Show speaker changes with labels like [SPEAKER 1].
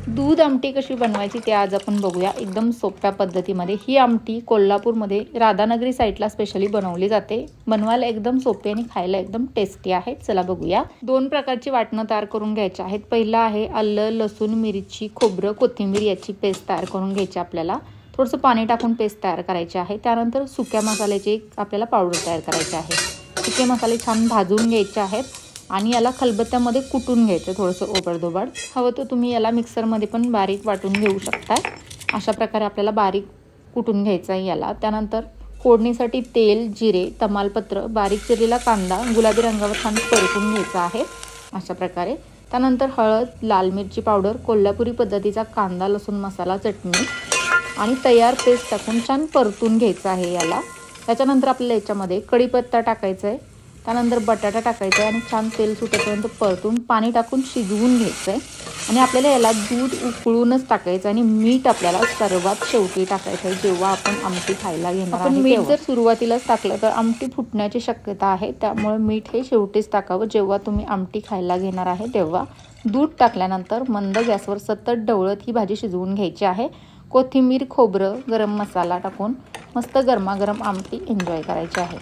[SPEAKER 1] दूध आमटी कशी बनवायची ते आज आपण बघूया एकदम सोप्या पद्धतीमध्ये। ही आमटी कोल्हापूरमध्ये राधानगरी साईडला स्पेशली बनवली जाते। बनवायला एकदम सोपे आणि खायला एकदम टेस्टी आहे। चला बघूया। दोन प्रकारची वाटणं तयार करून घ्यायची आहेत। पहिला आहे आलं, लसूण, मिरची, खोबरं, कोथिंबीर याची पेस्ट तयार करून घ्यायची आपल्याला। थोडंसं पाणी टाकून पेस्ट तयार करायची आहे। त्यानंतर सुक्या मसाल्याची आपल्याला पावडर तयार करायची आहे। सुके मसाले छान भाजून घ्यायचे आहेत आणि याला खलबत्त्यामध्ये कुटून घ्यायचं थोडंसं ओबडधोबड। हवं तर तुम्ही याला मिक्सरमध्ये पण बारीक वाटून घेऊ शकता। अशा प्रकारे आपल्याला बारीक कुटून घ्यायचं आहे याला। त्यानंतर फोडणीसाठी तेल, जिरे, तमालपत्र, बारीक चिरलेला कांदा गुलाबी रंगावर छान परतून घ्यायचा आहे अशा प्रकारे। त्यानंतर हळद, लाल मिरची पावडर, कोल्हापुरी पद्धतीचा कांदा लसूण मसाला, चटणी आणि तयार पेस्ट टाकून छान परतून घ्यायचं आहे याला। त्याच्यानंतर आपल्याला याच्यामध्ये कढीपत्ता टाकायचा आहे। त्यानंतर बटाटा टाकायचा आहे आणि छान तेल सुटेपर्यंत परतून पाणी टाकून शिजवून घ्यायचं आहे। आणि आपल्याला याला दूध उकळूनच टाकायचं आणि मीठ आपल्याला सर्वात शेवटी टाकायचं आहे जेव्हा आपण आमटी खायला घेणार आहे। मीठ जर सुरुवातीलाच टाकलं तर आमटी फुटण्याची शक्यता आहे, त्यामुळे मीठ हे शेवटीच टाकावं जेव्हा तुम्ही आमटी खायला घेणार आहे तेव्हा। दूध टाकल्यानंतर मंद गॅसवर सतत ढवळत ही भाजी शिजवून घ्यायची आहे। कोथिंबीर, खोबरं, गरम मसाला टाकून मस्त गरमागरम आमटी एन्जॉय करायची आहे।